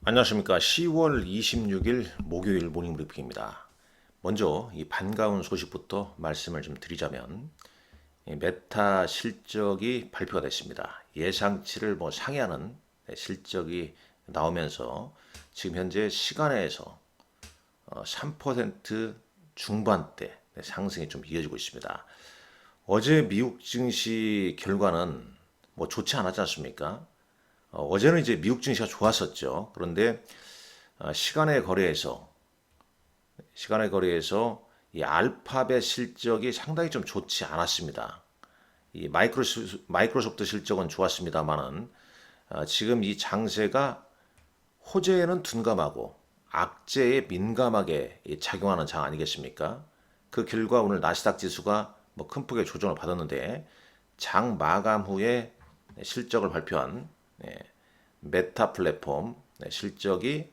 안녕하십니까. 10월 26일 목요일 모닝 브리핑입니다. 먼저 이 반가운 소식부터 말씀을 좀 드리자면 이 메타 실적이 발표가 됐습니다. 예상치를 상회하는 실적이 나오면서 지금 현재 시간에서 3% 중반대 상승이 좀 이어지고 있습니다. 어제 미국 증시 결과는 좋지 않았지 않습니까? 어제는 이제 미국 증시가 좋았었죠. 그런데 시간의 거래에서 이 알파벳 실적이 상당히 좀 좋지 않았습니다. 이 마이크로소프트 실적은 좋았습니다만은 지금 이 장세가 호재에는 둔감하고 악재에 민감하게 작용하는 장 아니겠습니까? 그 결과 오늘 나스닥 지수가 큰 폭의 조정을 받았는데 장 마감 후에 실적을 발표한 메타 플랫폼 실적이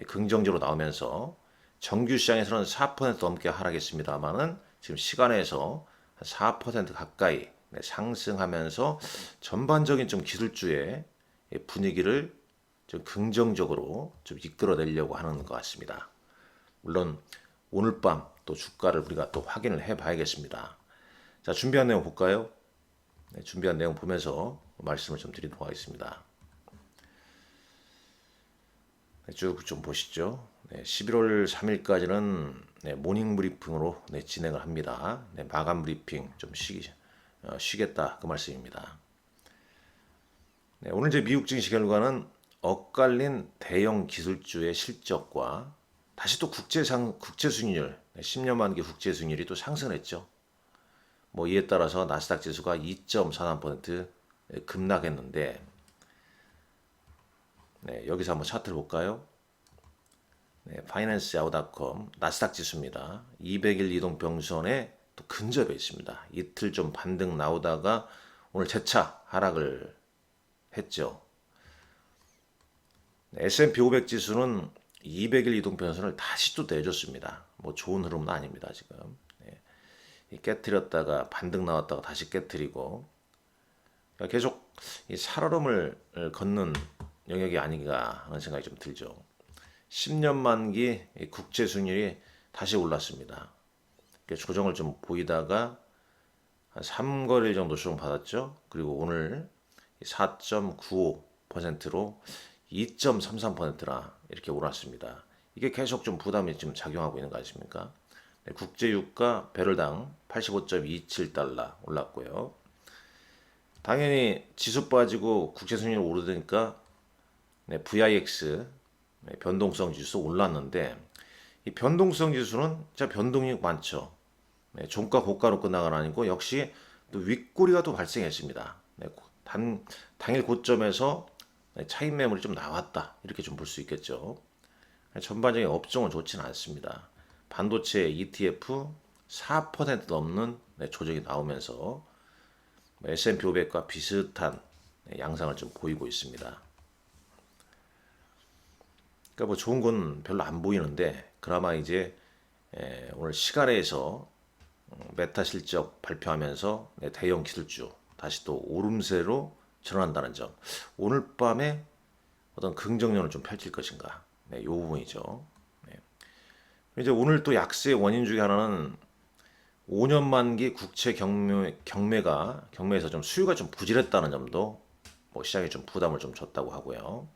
긍정적으로 나오면서 정규 시장에서는 4% 넘게 하락했습니다만은 지금 시간에서 4% 가까이 상승하면서 전반적인 좀 기술주의 분위기를 좀 긍정적으로 좀 이끌어내려고 하는 것 같습니다. 물론 오늘 밤 또 주가를 우리가 또 확인을 해 봐야겠습니다. 자, 준비한 내용 볼까요? 준비한 내용 보면서 말씀을 좀 드리도록 하겠습니다. 쭉 좀 보시죠. 11월 3일까지는 모닝 브리핑으로 진행을 합니다. 마감 브리핑 좀 쉬겠다 그 말씀입니다. 오늘 이제 미국 증시 결과는 엇갈린 대형 기술주의 실적과 다시 또 국제 수익률 10년 만기 국제 수익률이 또 상승했죠. 이에 따라서 나스닥 지수가 2.43% 급락했는데 여기서 한번 차트를 볼까요? 파이낸스야후닷컴 나스닥 지수입니다. 200일 이동 평선에 또 근접해 있습니다. 이틀 좀 반등 나오다가 오늘 재차 하락을 했죠. S&P 500 지수는 200일 이동 평선을 다시 또 내줬습니다. 좋은 흐름은 아닙니다, 지금. 깨트렸다가 반등 나왔다가 다시 깨트리고 계속 이 살얼음을 걷는 영역이 아닌가 하는 생각이 좀 들죠. 10년 만기 국채 수익률이 다시 올랐습니다. 조정을 좀 보이다가 한 3거래일 정도 조정 받았죠. 그리고 오늘 4.95%로 2.33%나 이렇게 올랐습니다. 이게 계속 좀 부담이 좀 작용하고 있는 거 아십니까? 국제 유가 배럴당 85.27달러 올랐고요. 당연히 지수 빠지고 국채 수익률 오르니까 VIX 변동성 지수 올랐는데 이 변동성 지수는 진짜 변동이 많죠. 종가 고가로 끝나가 아니고 역시 또 윗꼬리가 또 발생했습니다. 당일 고점에서 차익 매물이 좀 나왔다 이렇게 좀 볼 수 있겠죠. 전반적인 업종은 좋지는 않습니다. 반도체 ETF 4% 넘는 조정이 나오면서 S&P 500과 비슷한 양상을 좀 보이고 있습니다. 그러니까 좋은 건 별로 안 보이는데 그나마 이제 오늘 시가에서 메타 실적 발표하면서 대형 기술주 다시 또 오름세로 전환한다는 점. 오늘 밤에 어떤 긍정론을 좀 펼칠 것인가. 이 부분이죠. 이제 오늘 또 약세의 원인 중에 하나는 5년 만기 국채 경매에서 좀 수요가 좀 부실했다는 점도 시장에 좀 부담을 좀 줬다고 하고요.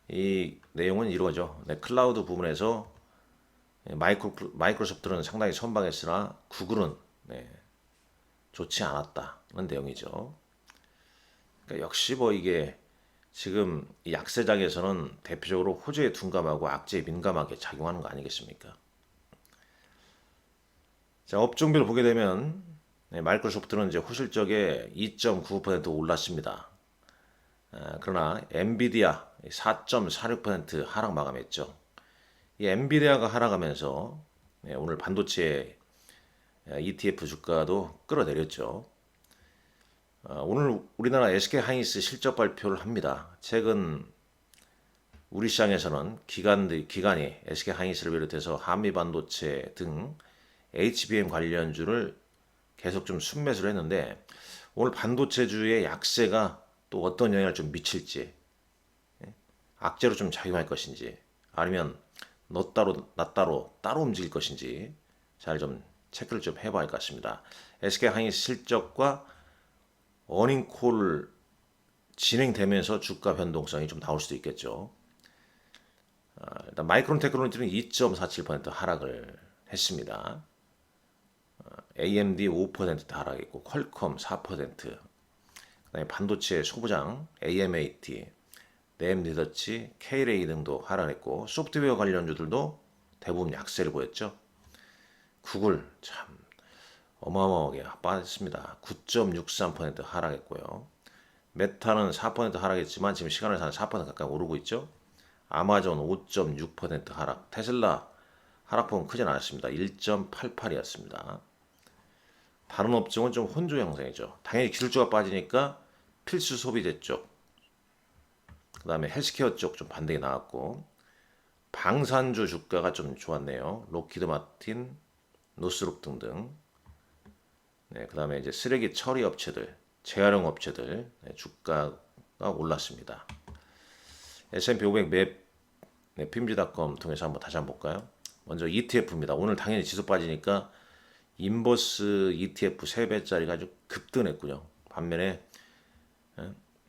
이 내용은 이러죠. 클라우드 부분에서 마이크로소프트는 상당히 선방했으나 구글은 좋지 않았다는 내용이죠. 그러니까 역시 이게 지금 이 약세장에서는 대표적으로 호재에 둔감하고 악재에 민감하게 작용하는 거 아니겠습니까? 자, 업종별 보게 되면 마이크로소프트는 이제 호실적에 2.95% 올랐습니다. 그러나 엔비디아 4.46% 하락 마감했죠. 이 엔비디아가 하락하면서 오늘 반도체 ETF 주가도 끌어내렸죠. 오늘 우리나라 SK 하이닉스 실적 발표를 합니다. 최근 우리 시장에서는 기관이 SK 하이닉스를 비롯해서 한미 반도체 등 HBM 관련주를 계속 좀 순매수를 했는데 오늘 반도체주의 약세가 또 어떤 영향을 좀 미칠지 악재로 좀 작용할 것인지 아니면 너 따로 나 따로 움직일 것인지 잘 좀 체크를 좀 해봐야 할 것 같습니다. SK하이닉스 실적과 어닝콜 진행되면서 주가 변동성이 좀 나올 수도 있겠죠. 일단 마이크론 테크놀로지는 2.47% 하락을 했습니다. AMD 5% 하락했고 퀄컴 4%, 그다음에 반도체 소부장 AMAT, 램리서치, K-ray 등도 하락했고 소프트웨어 관련주들도 대부분 약세를 보였죠. 구글 참 어마어마하게 빠졌습니다. 9.63% 하락했고요. 메타는 4% 하락했지만 지금 시간을 한 4% 가까이 오르고 있죠. 아마존 5.6% 하락, 테슬라 하락폭은 크진 않았습니다. 1.88이었습니다. 다른 업종은 좀 혼조 형성이죠. 당연히 기술주가 빠지니까 필수 소비재 쪽, 그 다음에 헬스케어 쪽 좀 반등이 나왔고, 방산주 주가가 좀 좋았네요. 로키드 마틴, 노스록 등등. 네, 그 다음에 이제 쓰레기 처리 업체들, 재활용 업체들 주가가 올랐습니다. S&P 500 맵, 네, PIMS.com 통해서 한번 다시 한번 볼까요? 먼저 ETF입니다. 오늘 당연히 지수 빠지니까 인버스 ETF 3배짜리가 아주 급등했고요. 반면에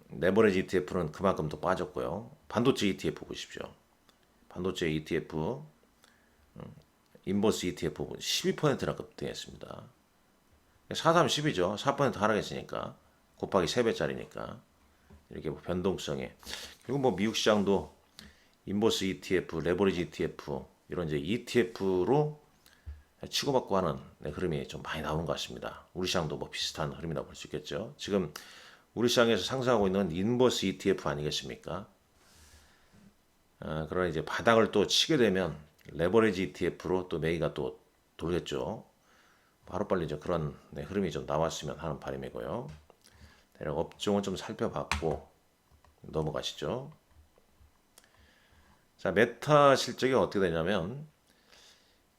레버리지 ETF는 그만큼 더 빠졌고요. 반도체 ETF 보십시오. 반도체 ETF, 인버스 ETF 12%나 급등했습니다. 4310이죠. 4% 하락했으니까 곱하기 3배짜리니까 이렇게 변동성에, 그리고 뭐 미국 시장도 인버스 ETF, 레버리지 ETF 이런 이제 ETF로 치고받고 하는 흐름이 좀 많이 나오는 것 같습니다. 우리 시장도 뭐 비슷한 흐름이라고 볼 수 있겠죠. 지금 우리 시장에서 상승하고 있는 인버스 ETF 아니겠습니까? 그러나 이제 바닥을 또 치게 되면 레버리지 ETF로 또 매기가 또 돌겠죠. 하루빨리 이제 그런 흐름이 좀 나왔으면 하는 바람이고요. 대략 업종은 좀 살펴봤고 넘어가시죠. 자, 메타 실적이 어떻게 되냐면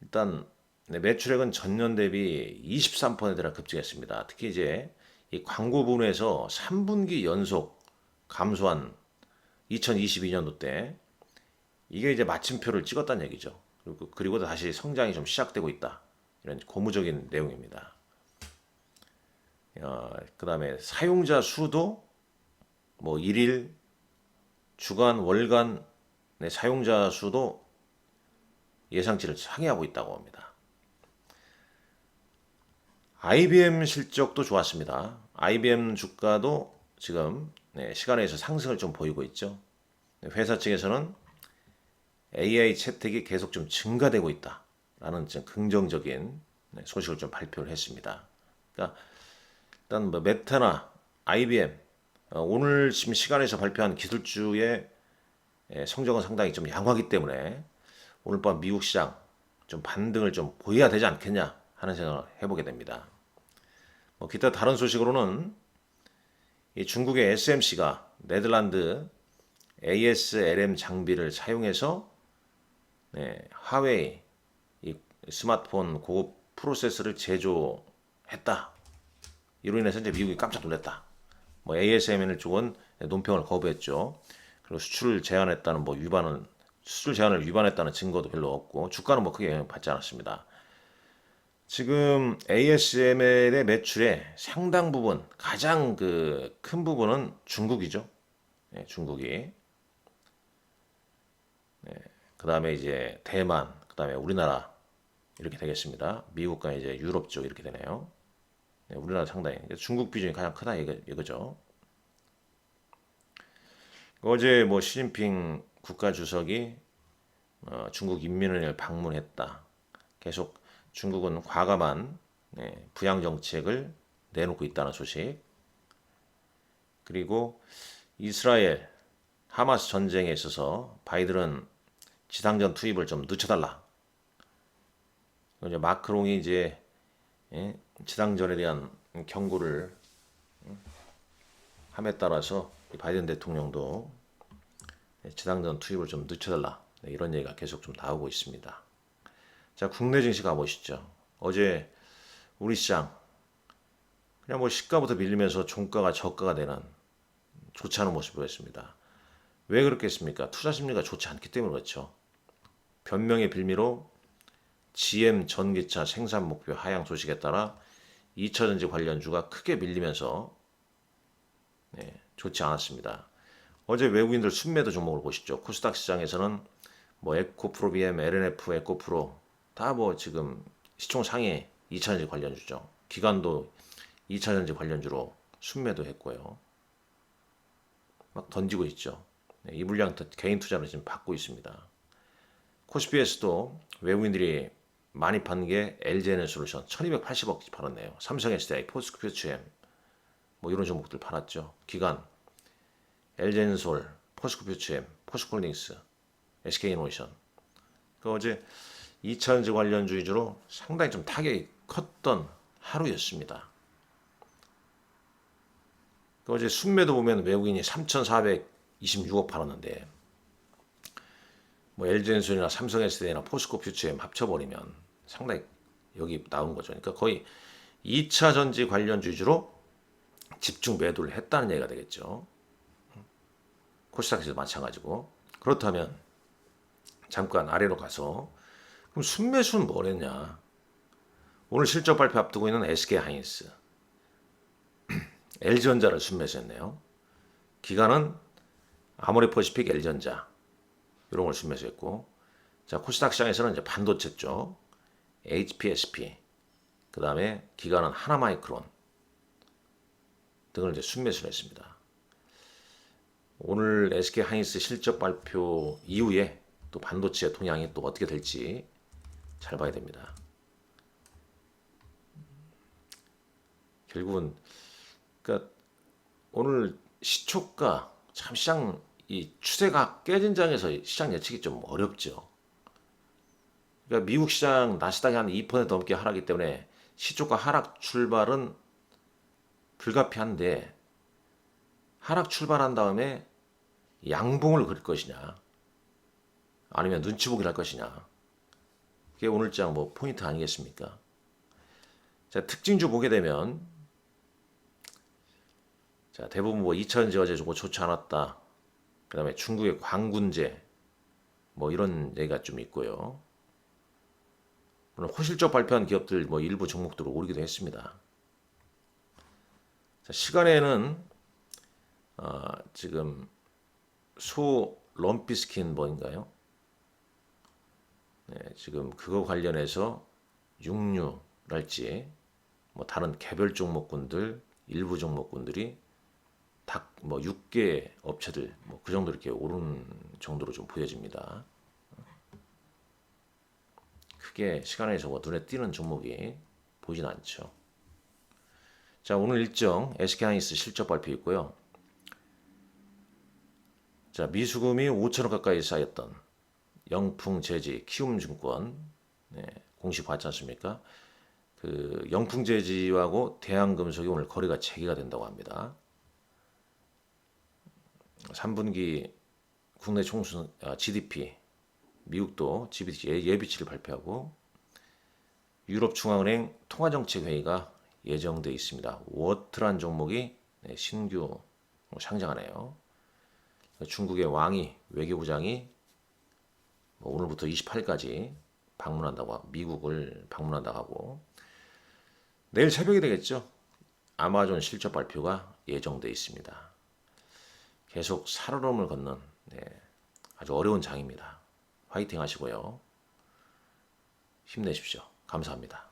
일단 매출액은 전년 대비 23%나 급증했습니다. 특히 이제 이 광고 부분에서 3분기 연속 감소한 2022년도 때 이게 이제 마침표를 찍었다는 얘기죠. 그리고 다시 성장이 좀 시작되고 있다. 이런 고무적인 내용입니다. 그 다음에 사용자 수도 뭐 일일, 주간, 월간 사용자 수도 예상치를 상회하고 있다고 합니다. IBM 실적도 좋았습니다. IBM 주가도 지금 시간에서 상승을 좀 보이고 있죠. 회사 측에서는 AI 채택이 계속 좀 증가되고 있다라는 좀 긍정적인 소식을 좀 발표를 했습니다. 그러니까 일단 뭐 메타나 IBM 오늘 지금 시간에서 발표한 기술주의 성적은 상당히 좀 양호하기 때문에 오늘 밤 미국 시장 좀 반등을 좀 보여야 되지 않겠냐 하는 생각을 해보게 됩니다. 뭐 기타 다른 소식으로는 이 중국의 SMC가 네덜란드 ASLM 장비를 사용해서 하웨이 이 스마트폰 고급 프로세서를 제조했다. 이로 인해서 이제 미국이 깜짝 놀랐다. 뭐 ASML 쪽은 논평을 거부했죠. 그리고 수출 제한했다는 수출 제한을 위반했다는 증거도 별로 없고 주가는 뭐 크게 영향받지 않았습니다. 지금 ASML의 매출의 상당 부분, 가장 그 큰 부분은 중국이죠. 중국이. 그 다음에 이제 대만, 그 다음에 우리나라 이렇게 되겠습니다. 미국과 이제 유럽 쪽 이렇게 되네요. 우리나라 상당히 중국 비중이 가장 크다 이거죠. 어제 뭐 시진핑 국가주석이 중국 인민을 방문했다. 계속 중국은 과감한 부양 정책을 내놓고 있다는 소식. 그리고 이스라엘 하마스 전쟁에 있어서 바이든은 지상전 투입을 좀 늦춰달라. 이제 마크롱이 이제 지상전에 대한 경고를 함에 따라서 바이든 대통령도 지상전 투입을 좀 늦춰달라. 이런 얘기가 계속 좀 나오고 있습니다. 자, 국내 증시 가보시죠. 어제 우리 시장 그냥 뭐 시가부터 밀리면서 종가가 저가가 되는 좋지 않은 모습을 보였습니다. 왜 그렇겠습니까? 투자 심리가 좋지 않기 때문에 그렇죠. 변명의 빌미로 GM 전기차 생산 목표 하향 소식에 따라 2차전지 관련주가 크게 밀리면서 좋지 않았습니다. 어제 외국인들 순매도 종목을 보시죠. 코스닥 시장에서는 뭐 에코프로, BM, LNF, 에코프로 다 뭐 지금 시총 상위 2차전지 관련주죠. 기관도 2차전지 관련주로 순매도 했고요. 막 던지고 있죠. 이 물량 개인 투자로 지금 받고 있습니다. 코스피에서도 외국인들이 많이 판 게 LG에너지솔루션 1280억 팔았네요. 삼성SDI, 포스코퓨처엠 뭐 이런 종목들 팔았죠. 기관 LG에너지솔, 포스코퓨처엠, 포스코홀딩스, SK이노베이션. 그 어제 2차전지 관련주 위주로 상당히 좀 타격이 컸던 하루였습니다. 그 어제 순매도 보면 외국인이 3,426억 팔았는데 뭐 LG엔솔이나 삼성SDI나 포스코퓨처엠 합쳐버리면 상당히 여기 나온 거죠. 그러니까 거의 2차 전지 관련주 위주로 집중 매도를 했다는 얘기가 되겠죠. 코스닥에서도 마찬가지고. 그렇다면 잠깐 아래로 가서 그럼 순매수는 뭐랬냐? 오늘 실적 발표 앞두고 있는 SK하이닉스, LG전자를 순매수했네요. 기관은 아모레퍼시픽, LG전자 이런 걸 순매수했고, 자 코스닥 시장에서는 이제 반도체 쪽 HPSP, 그 다음에 기관은 하나마이크론 등을 이제 순매수를 했습니다. 오늘 SK하이닉스 실적 발표 이후에 또 반도체 동향이 또 어떻게 될지 잘 봐야 됩니다. 결국은 그러니까 오늘 시초가 참 시장 이 추세가 깨진 장에서 시장 예측이 좀 어렵죠. 그러니까 미국 시장 나스닥이 한 2% 넘게 하락하기 때문에 시초가 하락 출발은 불가피한데 하락 출발한 다음에 양봉을 그릴 것이냐 아니면 눈치 보기를 할 것이냐 그게 오늘장 뭐 포인트 아니겠습니까? 자 특징주 보게 되면 자 대부분 뭐 2차전지 어제 뭐 좋지 않았다. 그 다음에 중국의 광군제 뭐 이런 얘기가 좀 있고요. 물론 호실적 발표한 기업들 뭐 일부 종목들로 오르기도 했습니다. 자, 시간에는 지금 소 럼피스킨 뭐인가요? 네, 지금 그거 관련해서 육류랄지 뭐 다른 개별 종목군들 일부 종목군들이 닭 뭐 6개 업체들 뭐 그 정도 이렇게 오르는 정도로 좀 보여집니다. 크게 시간에서 뭐 눈에 띄는 종목이 보진 않죠. 자 오늘 일정 SK하이닉스 실적 발표 있고요. 자 미수금이 5천억 가까이 쌓였던 영풍재지, 키움증권 공시 봤지 않습니까? 그 영풍재지하고 대한금속이 오늘 거래가 재개가 된다고 합니다. 3분기 국내 총수 GDP, 미국도 GDP 예비치를 발표하고 유럽중앙은행 통화정책회의가 예정돼 있습니다. 워트란 종목이 신규 상장하네요. 중국의 왕이 외교부장이 오늘부터 28일까지 방문한다고 미국을 방문한다고 하고 내일 새벽이 되겠죠. 아마존 실적 발표가 예정돼 있습니다. 계속 살얼음을 걷는 아주 어려운 장입니다. 화이팅 하시고요. 힘내십시오. 감사합니다.